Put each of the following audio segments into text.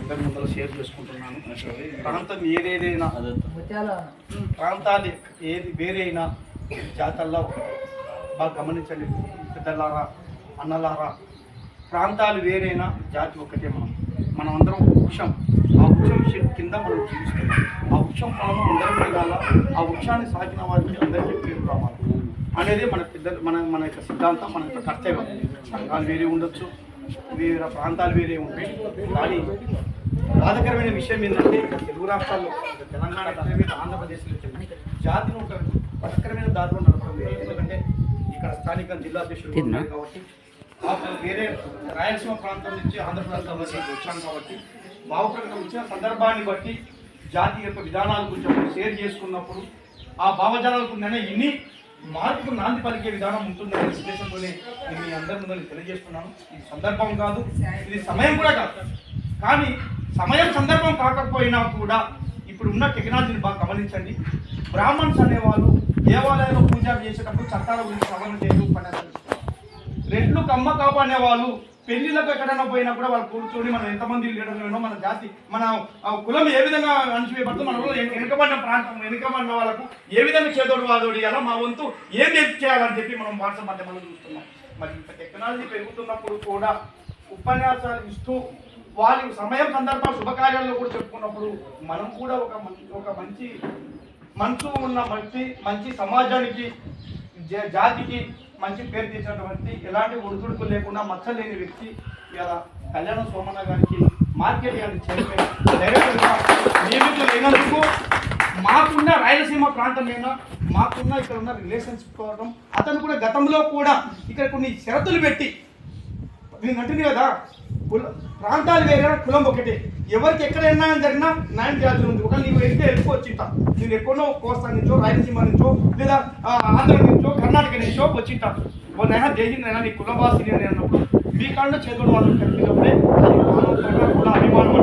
అందరి ముందర షేర్ చేసుకుంటున్నాను. ప్రాంతం ఏదేదైనా ప్రాంతాలు ఏది వేరైనా జాతరలో బాగా గమనించండి పెద్దలారా, అన్నలారా. ప్రాంతాలు వేరైనా జాతి ఒక్కటే. మనం అందరం ఒక వృక్షం. ఆ వృక్షం కింద మనం జీవిస్తున్నాం. ఆ వృక్షం ఫలము అందరం తినాల. ఆ వృక్షాన్ని సాగిన వారికి అందరికీ పేరు రావాలి అనేది మన పెద్దలు మన యొక్క సిద్ధాంతం, మన యొక్క కర్తవ్యం. సంఘాలు వేరే ఉండొచ్చు, వేరే ప్రాంతాలు వేరే ఉంటాయి. కానీ బాధకరమైన విషయం ఏంటంటే తెలుగు రాష్ట్రాల్లో తెలంగాణ, ఆంధ్రప్రదేశ్లో జాతిని ఒక బాధకరమైన దారిలో నడపడం. ఎందుకంటే ఇక్కడ స్థానిక జిల్లా అధ్యక్షుడు ఉన్నారు కాబట్టి, వేరే రాయలసీమ ప్రాంతం నుంచి ఆంధ్రప్రదేశ్లో వచ్చాను కాబట్టి భావప్రకటన వచ్చిన సందర్భాన్ని బట్టి జాతి యొక్క విధానాల గురించి షేర్ చేసుకున్నప్పుడు ఆ భావజాలకు ఇన్ని మార్పుకు నాంది పలికే విధానం ఉంటుందనే ఉద్దేశంతోనే నేను మీ అందరి ముందు తెలియజేస్తున్నాను. ఇది సందర్భం కాదు, ఇది సమయం కూడా కాదు. కానీ సమయం సందర్భం కాకపోయినా కూడా ఇప్పుడు ఉన్న టెక్నాలజీని బాగా గమనించండి. బ్రాహ్మణ్స్ అనేవాళ్ళు దేవాలయంలో పూజ చేసేటప్పుడు చట్టాల గురించి సవరణ చేయడం పని. రెడ్లు కమ్మ కాపు అనేవాళ్ళు పెళ్లిళ్ళకు ఎక్కడైనా పోయినా కూడా వాళ్ళు కూర్చొని మనం ఎంతమంది లీడర్లు, మన జాతి, మన కులం ఏ విధంగా అణచివేయబడుతుందో, మన వెనుకబడిన ప్రాంతం, వెనుకబడిన వాళ్ళకు ఏ విధంగా చేదోడు వాదోడు అలా మా వంతు ఏం చేయాలని చెప్పి మనం వాట్సాప్ మాధ్యమాలు చూస్తున్నాం. మరి ఇంత టెక్నాలజీ పెరుగుతున్నప్పుడు కూడా ఉపన్యాసాలు ఇస్తూ వాళ్ళ సమయం సందర్భాలు శుభకార్యాల్లో కూడా చెప్పుకున్నప్పుడు మనం కూడా ఒక మంచి మనసు ఉన్న మంచి సమాజానికి, జాతికి మంచి పేరు తీసినటువంటి, ఎలాంటి ఒడిదుడుకులు లేకుండా మచ్చలేని వ్యక్తి ఇలా కళ్యాణ సోమన్న గారికి మార్కెట్ యార్డ్ చైర్మన్ డైరెక్టర్గా నియమితులు అయినందుకు మాకున్న రాయలసీమ ప్రాంతమైనా మాకున్న ఇక్కడ ఉన్న రిలేషన్షిప్ కావడం, అతను కూడా గతంలో కూడా ఇక్కడ కొన్ని షరతులు పెట్టి నేను అంటుంది కదా, ప్రాంతాలు వేరే కులం ఒకటే, ఎవరికి ఎక్కడైనా జరిగినా న్యాయం చేయాల్సి ఉంది. ఒకవేళ నీవు వెళ్తే వెళ్ళిపోవచ్చింట, నేను ఎక్కడో కోస్తా నుంచో, రాయలసీమ నుంచో, లేదా ఆంధ్ర నుంచో, కర్ణాటక నుంచో వచ్చింట, నైనా దేశంలో నీ కులవాసిని అని అన్నప్పుడు మీ కాళ్ళలో చేతుడు వాళ్ళు కలిపినప్పుడే అది కూడా అభిమానం.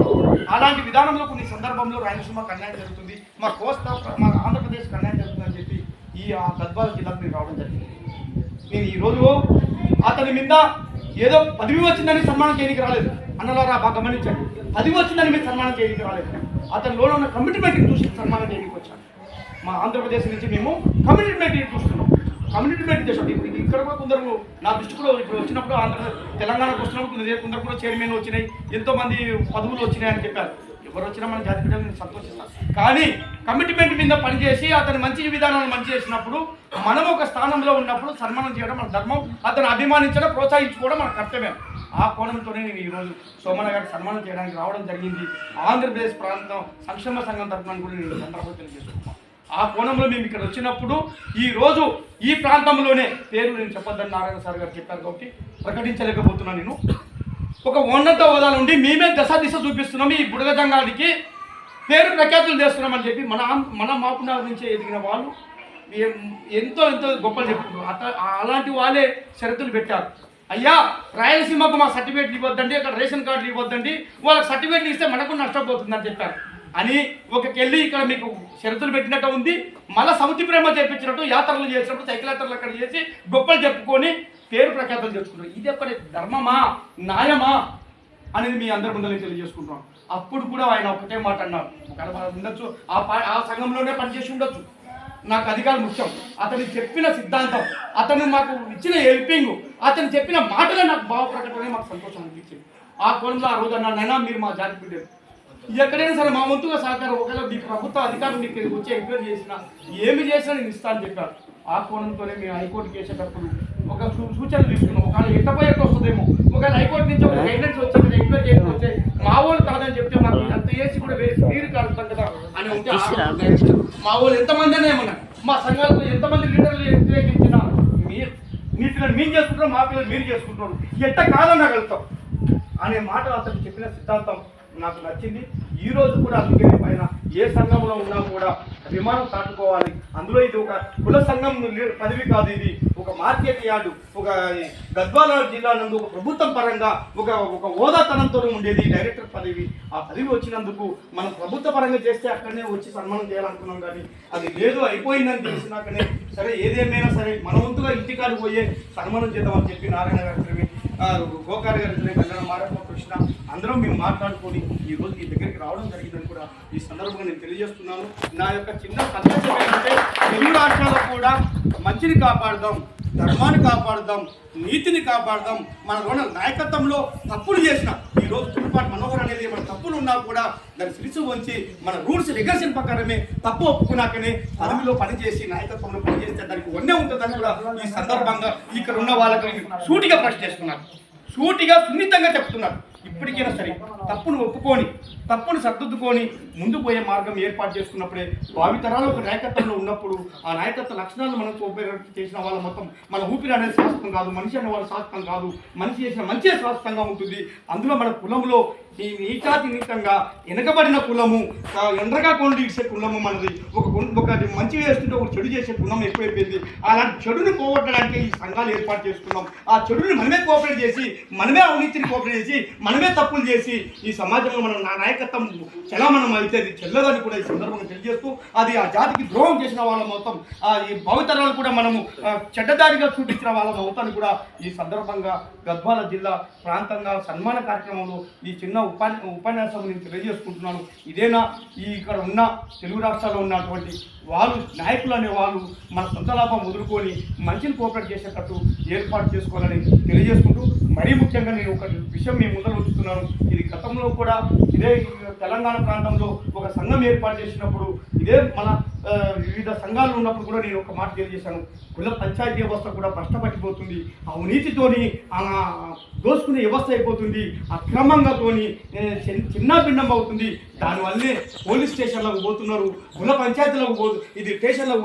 అలాంటి విధానంలో కొన్ని సందర్భంలో రాయలసీమకు అన్యాయం జరుగుతుంది, మా కోస్తా, మా ఆంధ్రప్రదేశ్కి అన్యాయం జరుగుతుందని చెప్పి ఈ గద్వాల జిల్లాకు మీరు రావడం జరిగింది. నేను ఈరోజు అతని మీద ఏదో పదవి వచ్చిందని సన్మానం చేయడానికి రాలేదు. అన్నలారా బాగా గమనించండి, పదవి వచ్చిందని మీరు సన్మానం చేయడానికి రాలేదు. అతనిలో ఉన్న కమిట్మెంట్ని చూసి సన్మానం చేయడానికి వచ్చాను. మా ఆంధ్రప్రదేశ్ నుంచి మేము కమిట్మెంట్ని చూస్తున్నాం. కమిట్మెంట్ చేసాం. ఇక్కడ కూడా కొందరు నా దృష్టి కూడా ఇప్పుడు వచ్చినప్పుడు తెలంగాణకు వస్తున్నప్పుడు కొందరు కూడా చైర్మన్ వచ్చినాయి, ఎంతోమంది పదవులు వచ్చినాయని చెప్పారు. ఎవరు వచ్చినా మన జాతి బిడ్డలు నేను సంతోషిస్తాను. కానీ కమిట్మెంట్ మీద పనిచేసి అతని మంచి విధానాలను మంచి చేసినప్పుడు మనం ఒక స్థానంలో ఉన్నప్పుడు సన్మానం చేయడం మన ధర్మం, అతను అభిమానించడం, ప్రోత్సహించుకోవడం మన కర్తవ్యం. ఆ కోణంతోనే నేను ఈరోజు సోమన్న గారికి సన్మానం చేయడానికి రావడం జరిగింది. ఆంధ్రప్రదేశ్ ప్రాంతం సంక్షేమ సంఘం తరఫున కూడా నేను సందర్భంగా తెలియజేస్తున్నాను. ఆ కోణంలో మేము ఇక్కడ వచ్చినప్పుడు ఈరోజు ఈ ప్రాంతంలోనే పేరు నేను చెప్పొద్దని నారాయణ సార్ గారు చెప్పారు కాబట్టి ప్రకటించలేకపోతున్నాను. నేను ఒక ఉన్నత హోదా నుండి మేమే దశ చూపిస్తున్నాం, ఈ బుడగ జంగానికి పేరు ప్రఖ్యాతులు చేస్తున్నామని చెప్పి మన మాపునాల నుంచే ఎదిగిన వాళ్ళు ఎంతో గొప్పలు చెప్పుకుంటారు. అలాంటి వాళ్ళే షరతులు పెట్టారు. అయ్యా రాయలసీమకు మా సర్టిఫికేట్లు ఇవ్వద్దండి, అక్కడ రేషన్ కార్డులు ఇవ్వద్దండి, వాళ్ళకి సర్టిఫికేట్లు ఇస్తే మనకు నష్టపోతుందని చెప్పారు. అని ఒకకెళ్ళి ఇక్కడ మీకు షరతులు పెట్టినట్టు ఉంది. మళ్ళీ సముద్ర ప్రేమ చేయించినట్టు యాత్రలు చేసినప్పుడు సైకిల్ యాత్రలు అక్కడ చేసి గొప్పలు చెప్పుకొని పేరు ప్రఖ్యాతలు చేసుకుంటారు. ఇది ఒక్కటి ధర్మమా, న్యాయమా అనేది మీ అందరి ముందు తెలియజేసుకుంటాం. అప్పుడు కూడా ఆయన ఒకటే మాట అన్నారు, ఒకవేళ ఉండొచ్చు ఆ సంఘంలోనే పనిచేసి ఉండొచ్చు, నాకు అధికారం ముఖ్యం. అతను చెప్పిన సిద్ధాంతం, అతను మాకు ఇచ్చిన హెల్పింగ్, అతను చెప్పిన మాటలే నాకు భావ ప్రకటనే మాకు సంతోషం అనిపించింది. ఆ కోణంలో ఆ రోజు అన్నానైనా మీరు మా జాతి బిడ్డలు, ఎక్కడైనా సరే మా వంతుగా సహకారం, ఒకవేళ మీ ప్రభుత్వ అధికారులు మీకు వచ్చి ఎంక్వైరీ చేసినా ఏమి చేసినా నేను ఇస్తానని చెప్పారు. ఆ కోణంతోనే మేము హైకోర్టుకి వేసేటప్పుడు ఒక సూచనలు తీసుకున్నాం. ఒకవేళ ఎట్టపోయేట్టు వస్తుందేమో, ఒకవేళ హైకోర్టు నుంచి ఒక గైడ్లైన్స్ వచ్చి ఎంక్వైరీ చేయకపోతే మా వాళ్ళు కాదని చెప్తే మాకు అంత వేసి కూడా నీరు కాలుతాం కదా అని ఉంటే మా వాళ్ళు ఎంతమంది అనే ఏమన్నా మా సంఘాలలో ఎంతమంది లీడర్లు వ్యతిరేకించినా మీ పిల్లలు మీరు చేసుకుంటారు, మా పిల్లలు మీరు చేసుకుంటారు, ఎట్ట కాదనగలుగుతాం అనే మాట అతను చెప్పిన సిద్ధాంతం నాకు నచ్చింది. ఈ రోజు కూడా అందుకే పైన ఏ సంఘంలో ఉన్నా కూడా అభిమానం చాటుకోవాలి. అందులో ఇది ఒక కుల సంఘం పదవి కాదు, ఇది ఒక మార్కెట్ యార్డు, ఒక గద్వాల జిల్లా నందు ఒక ప్రభుత్వం పరంగా ఒక హోదాతనంతో ఉండేది డైరెక్టర్ పదవి. ఆ పదవి వచ్చినందుకు మనం ప్రభుత్వ పరంగా చేస్తే అక్కడనే వచ్చి సన్మానం చేయాలనుకున్నాం. కానీ అది లేదు, అయిపోయిందని తెలిసినాకనే సరే ఏదేమైనా సరే మన వంతుగా ఇంటికాడికి పోయే సన్మానం చేద్దామని చెప్పి నారాయణ గారి గోకార్ గారి మారమ్మ కృష్ణ అందరం మేము మాట్లాడుకొని ఈ రోజు మీ దగ్గరికి రావడం జరిగిందని కూడా ఈ సందర్భంగా నేను తెలియజేస్తున్నాను. నా యొక్క చిన్న సందేశం ఏంటంటే తెలుగు రాష్ట్రాల్లో కూడా మంచిని కాపాడదాం, ధర్మాన్ని కాపాడదాం, నీతిని కాపాడదాం. మన నాయకత్వంలో తప్పులు చేసిన ఈరోజు తులపాటి మనోహర్ అనేది మన తప్పులు ఉన్నా కూడా దాన్ని శిరసు వంచి మన రూల్స్ రెగ్యులేషన్ ప్రకారమే తప్పు ఒప్పుకున్నాకనే పదవిలో పనిచేసి నాయకత్వంలో పనిచేస్తే దానికి వన్నే ఉంటుందని కూడా ఈ సందర్భంగా ఇక్కడ ఉన్న వాళ్ళకి సూటిగా ప్రశ్న చేస్తున్నారు, సూటిగా సున్నితంగా చెప్తున్నారు. ఇప్పటికైనా సరే తప్పును ఒప్పుకొని తప్పును సర్దుకొని ముందు పోయే మార్గం ఏర్పాటు చేసుకున్నప్పుడే భావితరాలు ఒక నాయకత్వంలో ఉన్నప్పుడు ఆ నాయకత్వ లక్షణాలు మనం చేసిన వాళ్ళ మొత్తం మన ఊపిరి అనేది శాశ్వతం కాదు, మనిషి అనే వాళ్ళు శాశ్వతం కాదు, మనిషి చేసిన మంచిగా శాశ్వతంగా ఉంటుంది. అందులో మన కులంలో ఈ నీచాతీతంగా వెనకబడిన కులము, ఎండ్రగా కొండ ఇచ్చే కులము మనది. ఒకటి మంచి చేస్తుంటే ఒక చెడు చేసే కులం ఎక్కువైపోయింది. అలాంటి చెడుని పోగొట్టడానికి ఈ సంఘాలు ఏర్పాటు చేసుకున్నాం. ఆ చెడుని మనమే కోఆపరేట్ చేసి, మనమే అవినీతిని కోఆపరేట్ చేసి, మనమే తప్పులు చేసి ఈ సమాజంలో మనం నా నాయకత్వం చలామణం అయితే అది చెల్లదని కూడా ఈ సందర్భంగా తెలియజేస్తూ, అది ఆ జాతికి ద్రోహం చేసిన వాళ్ళం అవుతాం, ఈ భావితరాలు కూడా మనము చెడ్డదారిగా చూపించిన వాళ్ళం అవుతాన్ని కూడా ఈ సందర్భంగా గద్వాల జిల్లా ప్రాంతంగా సన్మాన కార్యక్రమంలో ఈ చిన్న ఉపన్యాసం నేను తెలియజేసుకుంటున్నాను. ఇదేనా ఇక్కడ ఉన్న తెలుగు రాష్ట్రాల్లో ఉన్నటువంటి వాళ్ళు నాయకులు అనే వాళ్ళు మన సొంత లాభం వదులుకొని మంచిని కోఆపరేట్ చేసేటట్టు ఏర్పాటు చేసుకోవాలని తెలియజేసుకుంటూ, మరీ ముఖ్యంగా నేను ఒక విషయం మీ ముందర ఉంచుతున్నాను. ఇది గతంలో కూడా ఇదే తెలంగాణ ప్రాంతంలో ఒక సంఘం ఏర్పాటు చేసినప్పుడు ఇదే మన వివిధ సంఘాలు ఉన్నప్పుడు కూడా నేను ఒక మాట తెలియజేశాను. కుల పంచాయతీ వ్యవస్థ కూడా భ్రష్టపట్టిపోతుంది, అవినీతితోని దోసుకునే వ్యవస్థ అయిపోతుంది, అక్రమంగాతోని చిన్న భిన్నం అవుతుంది. దానివల్లే పోలీస్ స్టేషన్లకు పోతున్నారు, కుల పంచాయతీలకు ఇది స్టేషన్లకు